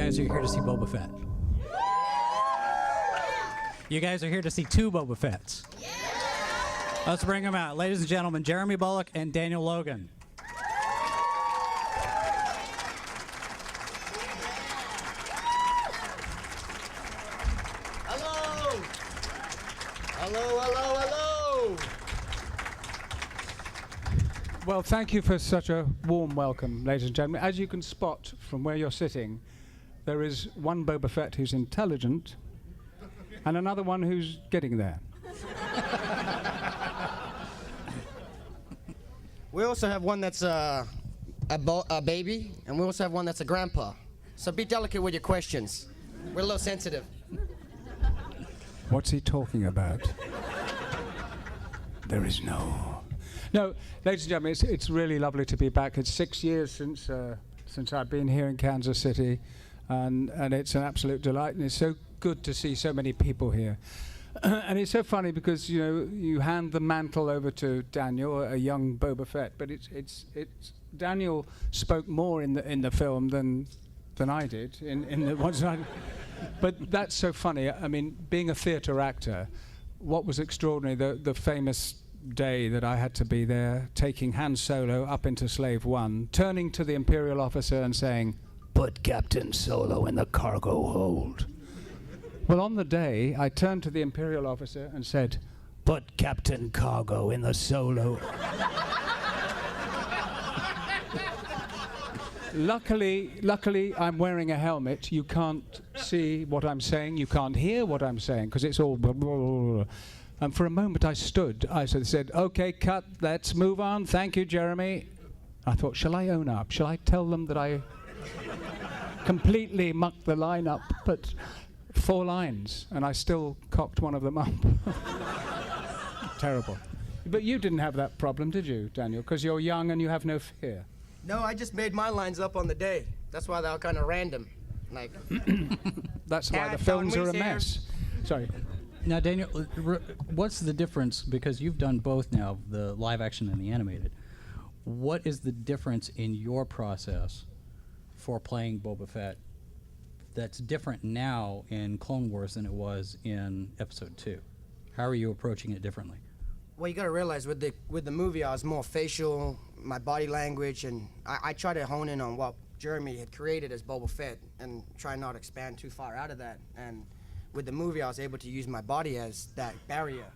guys are here to see Boba Fett. You guys are here to see two Boba Fetts. Let's bring them out. Ladies and gentlemen, Jeremy Bulloch and Daniel Logan. Hello! Hello, hello, hello! Well, thank you for such a warm welcome, ladies and gentlemen. As you can spot from where you're sitting, there is one Boba Fett who's intelligent and another one who's getting there. We also have one that's a baby, and we also have one that's a grandpa. So be delicate with your questions. We're a little sensitive. What's he talking about? There is no. No, ladies and gentlemen, it's really lovely to be back. It's 6 years since I've been here in Kansas City, and it's an absolute delight, and it's so good to see so many people here. And it's so funny because you hand the mantle over to Daniel, a young Boba Fett, but it's Daniel spoke more in the film than I did in the ones but that's so funny. I mean, being a theatre actor, what was extraordinary, the famous day that I had to be there, taking Han Solo up into Slave One, turning to the Imperial officer and saying, "Put Captain Solo in the cargo hold." Well, on the day, I turned to the Imperial officer and said, "Put Captain Cargo in the Solo." Luckily, I'm wearing a helmet. You can't see what I'm saying. You can't hear what I'm saying because it's all blah, blah, blah, blah. And for a moment I stood. I said, "Okay, cut, let's move on. Thank you, Jeremy." I thought, shall I own up? Shall I tell them that I completely mucked the line up? But 4 lines, and I still cocked one of them up. Terrible. But you didn't have that problem, did you, Daniel? Because you're young and you have no fear. No, I just made my lines up on the day. That's why they're all kind of random. Like. That's why the films are a mess. Sorry. Now, Daniel, what's the difference? Because you've done both now, the live action and the animated. What is the difference in your process for playing Boba Fett that's different now in Clone Wars than it was in Episode 2? How are you approaching it differently? Well, you got to realize with the movie, I was more facial, my body language, and I try to hone in on what Jeremy had created as Boba Fett and try not to expand too far out of that. And with the movie, I was able to use my body as that barrier,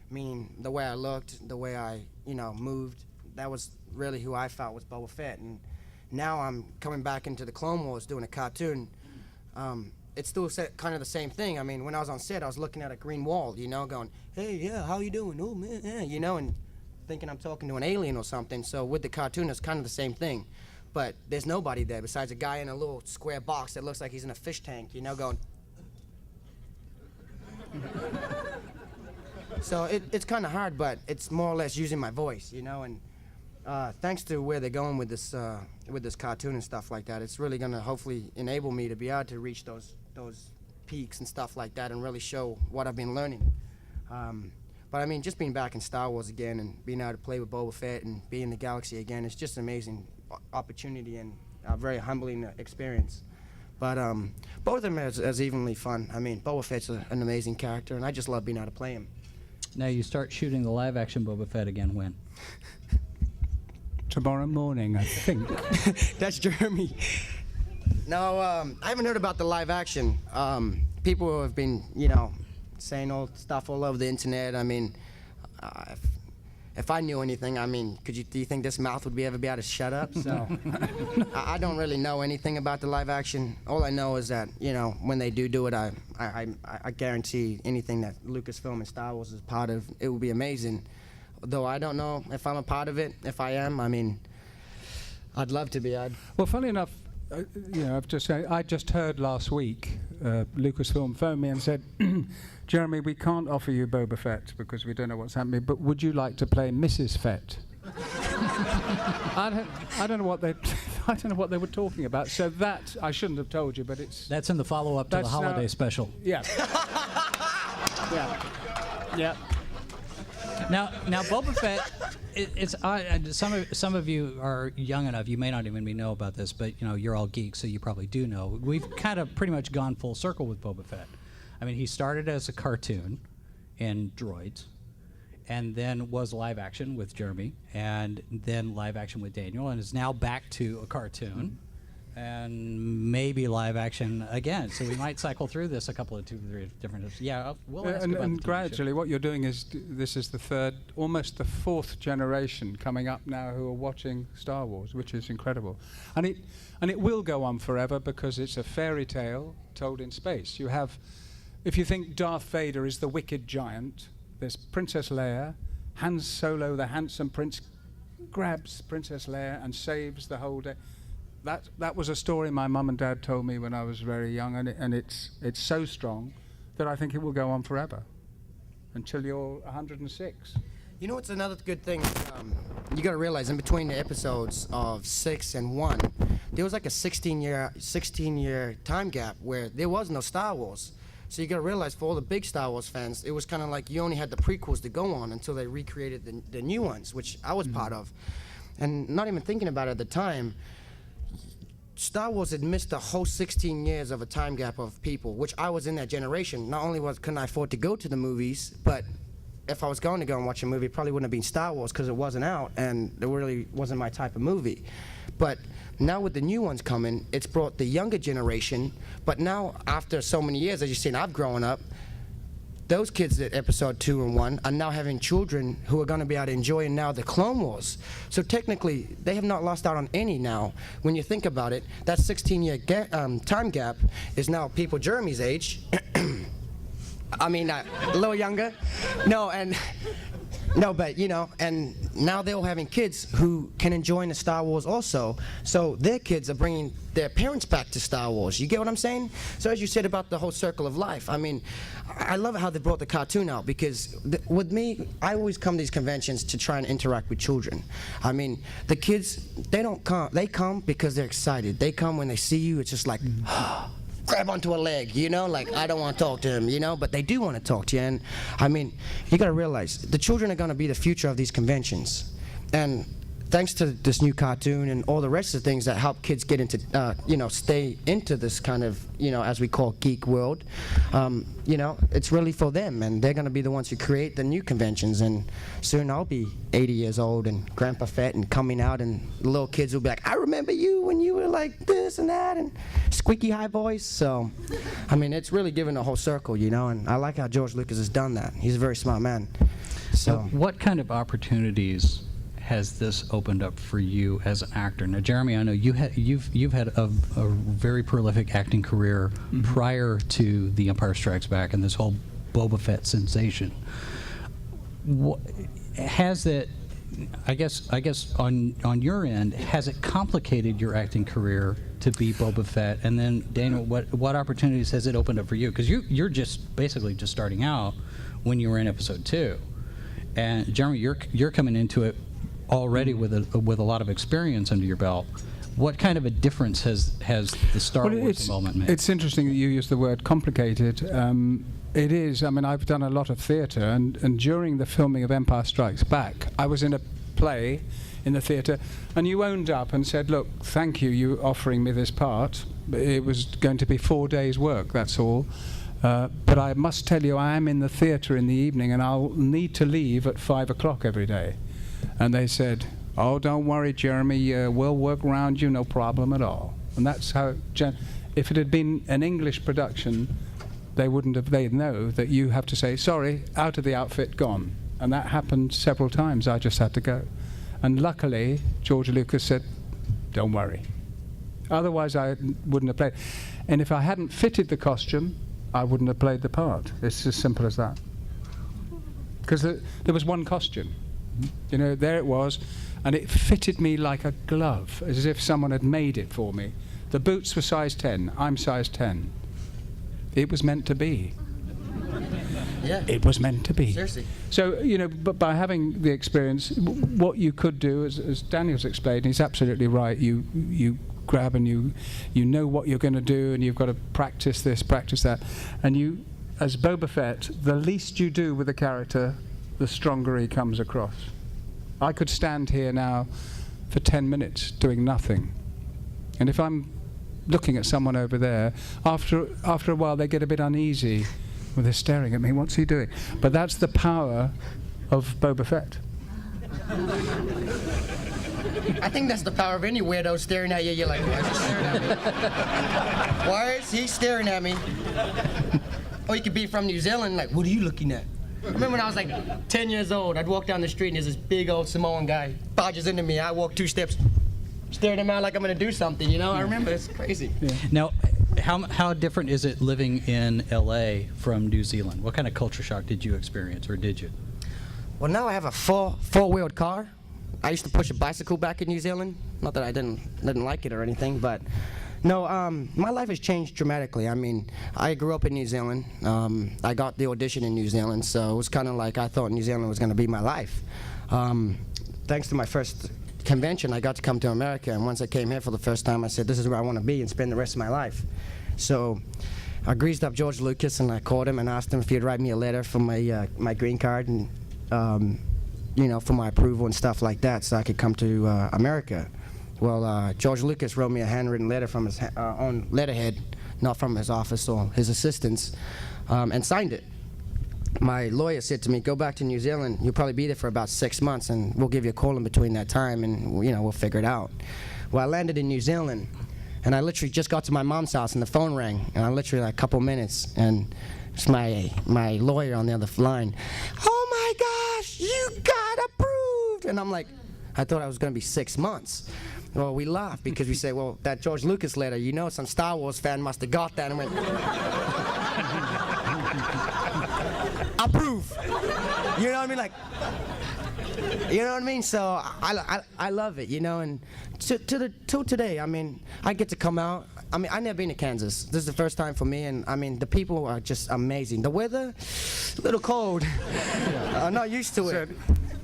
meaning the way I looked, the way I, moved. That was really who I felt was Boba Fett. And now I'm coming back into the Clone Wars doing a cartoon. It's still kind of the same thing. I mean, when I was on set, I was looking at a green wall, going, "Hey, yeah, how you doing? Oh, man, yeah," and thinking I'm talking to an alien or something. So with the cartoon, it's kind of the same thing. But there's nobody there besides a guy in a little square box that looks like he's in a fish tank, going. So it's kind of hard, but it's more or less using my voice, and thanks to where they're going with this cartoon and stuff like that, it's really going to hopefully enable me to be able to reach those peaks and stuff like that and really show what I've been learning. But I mean, just being back in Star Wars again and being able to play with Boba Fett and be in the galaxy again, it's just an amazing opportunity and a very humbling experience. But both of them as evenly fun. I mean, Boba Fett's an amazing character, and I just love being able to play him. Now, you start shooting the live-action Boba Fett again when? Tomorrow morning, I think. That's Jeremy. No, I haven't heard about the live action. People have been, saying all stuff all over the internet. I mean, if I knew anything, I mean, do you think this mouth would ever be able to shut up? So I don't really know anything about the live action. All I know is that, when they do it, I guarantee anything that Lucasfilm and Star Wars is part of, it will be amazing. Though I don't know if I'm a part of it. If I am, I mean, I'd love to be. Well, funny enough, I just heard last week Lucasfilm phoned me and said, "Jeremy, we can't offer you Boba Fett because we don't know what's happening, but would you like to play Mrs. Fett?" I don't know what they were talking about. So that I shouldn't have told you, but that's in the follow-up to the holiday special. Yeah. Yeah. Now, Boba Fett. It's some of you are young enough. You may not even know about this, but you're all geeks, so you probably do know. We've kind of pretty much gone full circle with Boba Fett. I mean, he started as a cartoon in Droids, and then was live action with Jeremy, and then live action with Daniel, and is now back to a cartoon, and maybe live action again. So we might cycle through this a couple of 2-3 different. Yeah, we'll ask about and the TV gradually, show. what you're doing is this is the third, almost the fourth generation coming up now who are watching Star Wars, which is incredible, and it will go on forever because it's a fairy tale told in space. You have, if you think Darth Vader is the wicked giant, there's Princess Leia. Han Solo, the handsome prince, grabs Princess Leia and saves the whole day. That was a story my mum and dad told me when I was very young, and it's so strong that I think it will go on forever until you're 106. You know, it's another good thing. You got to realize in between the episodes of 6 and 1, there was like a 16-year time gap where there was no Star Wars. So you got to realize, for all the big Star Wars fans, it was kind of like you only had the prequels to go on until they recreated the new ones, which I was part of. And not even thinking about it at the time, Star Wars had missed the whole 16 years of a time gap of people, which I was in that generation. Not only couldn't I afford to go to the movies, but if I was going to go and watch a movie, it probably wouldn't have been Star Wars because it wasn't out, and it really wasn't my type of movie. But now with the new ones coming, it's brought the younger generation, but now after so many years, as you've seen, I've grown up, those kids at episode 2 and 1 are now having children who are going to be able to enjoy now the Clone Wars. So technically, they have not lost out on any now. When you think about it, that 16-year time gap is now people Jeremy's age. I mean, a little younger. No, but and now they're all having kids who can enjoy the Star Wars also. So their kids are bringing their parents back to Star Wars. You get what I'm saying? So as you said about the whole circle of life, I mean, I love how they brought the cartoon out because with me, I always come to these conventions to try and interact with children. I mean, the kids, they don't come. They come because they're excited. They come when they see you. It's just like, grab onto a leg, like I don't want to talk to him, but they do want to talk to you. And I mean, you got to realize the children are going to be the future of these conventions. And thanks to this new cartoon and all the rest of the things that help kids get into, stay into this kind of, as we call geek world, it's really for them. And they're going to be the ones who create the new conventions. And soon I'll be 80 years old and Grandpa Fett and coming out, and the little kids will be like, I remember you when you were like this and that, and squeaky high voice. So, I mean, it's really given a whole circle, and I like how George Lucas has done that. He's a very smart man. So, what kind of opportunities has this opened up for you as an actor? Now, Jeremy, I know you've had a very prolific acting career prior to The Empire Strikes Back and this whole Boba Fett sensation. Has it, I guess on your end, has it complicated your acting career to be Boba Fett? And then, Daniel, what opportunities has it opened up for you? Because you're just basically just starting out when you were in episode 2, and Jeremy, you're coming into it already with a lot of experience under your belt. What kind of a difference has the Star Wars involvement made? It's interesting that you use the word complicated. It is. I mean, I've done a lot of theatre, and during the filming of Empire Strikes Back, I was in a play in the theatre, and you owned up and said, look, thank you offering me this part. It was going to be 4 days' work, that's all. But I must tell you, I am in the theatre in the evening, and I'll need to leave at 5 o'clock every day. And they said, oh, don't worry, Jeremy, we'll work around you, no problem at all. And that's how, if it had been an English production, they'd know that you have to say, sorry, out of the outfit, gone. And that happened several times. I just had to go. And luckily, George Lucas said, don't worry. Otherwise, I wouldn't have played. And if I hadn't fitted the costume, I wouldn't have played the part. It's as simple as that. Because there was one costume. There it was, and it fitted me like a glove, as if someone had made it for me. The boots were size 10, I'm size 10. It was meant to be. Yeah. It was meant to be. Seriously. So, but by having the experience, what you could do, as Daniel's explained, he's absolutely right. You grab and you know what you're going to do, and you've got to practice this, practice that. And you, as Boba Fett, the least you do with a character the stronger he comes across. I could stand here now for 10 minutes doing nothing. And if I'm looking at someone over there, after a while they get a bit uneasy. Well, they're staring at me, what's he doing? But that's the power of Boba Fett. I think that's the power of any weirdo staring at you. You're like, why is he staring at me? Why is he staring at me? Or you could be from New Zealand, like, what are you looking at? I remember when I was like 10 years old, I'd walk down the street and there's this big old Samoan guy barges into me. I walk 2 steps, staring him out like I'm gonna do something, you know? I remember, it's crazy. Yeah. Now, how different is it living in LA from New Zealand? What kind of culture shock did you experience, or did you? Well, now I have a four-wheeled car. I used to push a bicycle back in New Zealand. Not that I didn't like it or anything, but no, my life has changed dramatically. I mean, I grew up in New Zealand. I got the audition in New Zealand, so it was kind of like I thought New Zealand was going to be my life. Thanks to my first convention, I got to come to America, and once I came here for the first time, I said, this is where I want to be and spend the rest of my life. So I greased up George Lucas, and I called him and asked him if he'd write me a letter for my green card, and you know, for my approval and stuff like that, so I could come to America. Well, George Lucas wrote me a handwritten letter from his own letterhead, not from his office or his assistants, and signed it. My lawyer said to me, go back to New Zealand, you'll probably be there for about 6 months, and we'll give you a call in between that time, and you know, we'll figure it out. Well, I landed in New Zealand, and I literally just got to my mom's house, and the phone rang, and I literally, like, a couple minutes, and it's my lawyer on the other line. Oh my gosh, you got approved! And I'm like, I thought I was gonna be 6 months. Well, we laughed because we say, well, that George Lucas letter, you know, some Star Wars fan must have got that and went, approve. You know what I mean? Like, you know what I mean? So I love it, you know, and till today, I mean, I get to come out. I mean, I've never been to Kansas. This is the first time for me, and I mean, the people are just amazing. The weather, a little cold. I'm not used to it.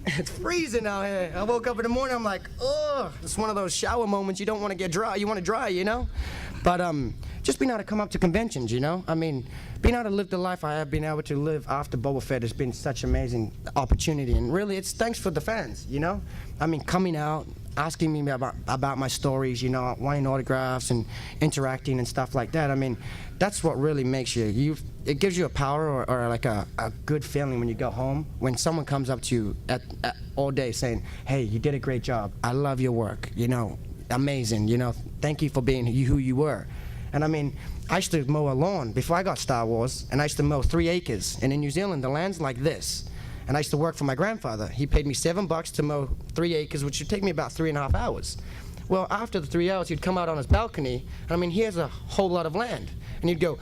It's freezing out here. I woke up in the morning, I'm like, ugh. It's one of those shower moments you don't want to get dry. You want to dry, you know? But just being able to come up to conventions, you know? I mean, being able to live the life I have been able to live after Boba Fett has been such an amazing opportunity. And really, it's thanks for the fans, you know? I mean, coming out, asking me about my stories, you know, wanting autographs and interacting and stuff like that. I mean, that's what really makes you. It gives you a power or like a good feeling when you go home, when someone comes up to you all day saying, hey, you did a great job. I love your work, you know, amazing, you know, thank you for being who you were. And I mean, I used to mow a lawn before I got Star Wars, and I used to mow 3 acres. And in New Zealand, the land's like this. And I used to work for my grandfather. He paid me $7 to mow 3 acres, which would take me about 3.5 hours. Well, after the 3 hours, he'd come out on his balcony, and I mean, he has a whole lot of land. And he'd go,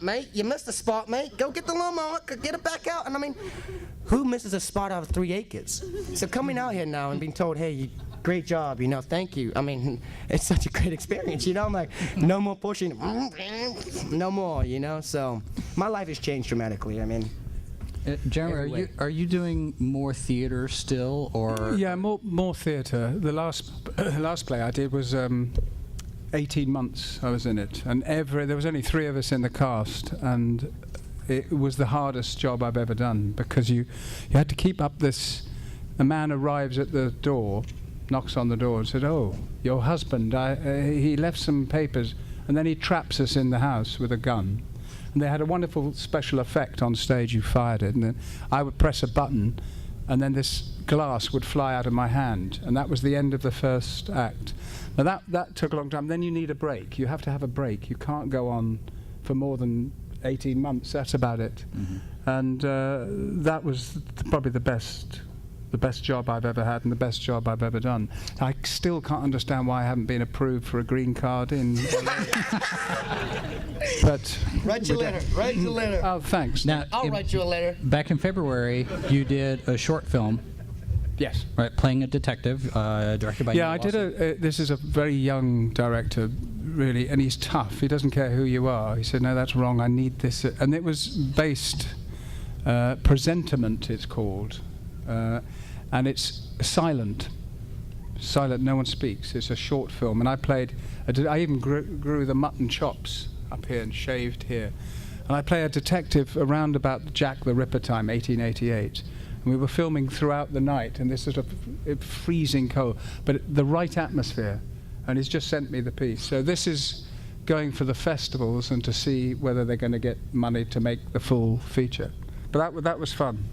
mate, you missed a spot, mate. Go get the lawnmower, get it back out. And I mean, who misses a spot out of 3 acres? So coming out here now and being told, hey, great job, you know, thank you. I mean, it's such a great experience, you know? I'm like, no more pushing, no more, you know? So my life has changed dramatically, I mean. Jeremy, are you doing more theater still, or? Yeah, more theatre. The last play I did was 18 months I was in it, and there was only 3 of us in the cast, and it was the hardest job I've ever done, because you had to keep up this. A man arrives at the door, knocks on the door and said, oh, your husband, he left some papers, and then he traps us in the house with a gun. And they had a wonderful special effect on stage. You fired it, and then I would press a button, and then this glass would fly out of my hand, and that was the end of the first act. Now that took a long time. Then you need a break. You have to have a break. You can't go on for more than 18 months. That's about it. Mm-hmm. And that was probably the best job I've ever had and the best job I've ever done. I still can't understand why I haven't been approved for a green card in but Write your letter. Oh, thanks. Now, I'll write you a letter. Back in February, you did a short film. Yes. Right, playing a detective, directed by. Yeah, I did this is a very young director, really, and he's tough. He doesn't care who you are. He said, no, that's wrong. I need this, and it was based Presentiment. It's called. And it's silent. No one speaks. It's a short film, and I even grew the mutton chops up here and shaved here, and I play a detective around about Jack the Ripper time, 1888, And we were filming throughout the night, and this sort of freezing cold, but the right atmosphere. And he's just sent me the piece. So this is going for the festivals and to see whether they're going to get money to make the full feature. But that was fun.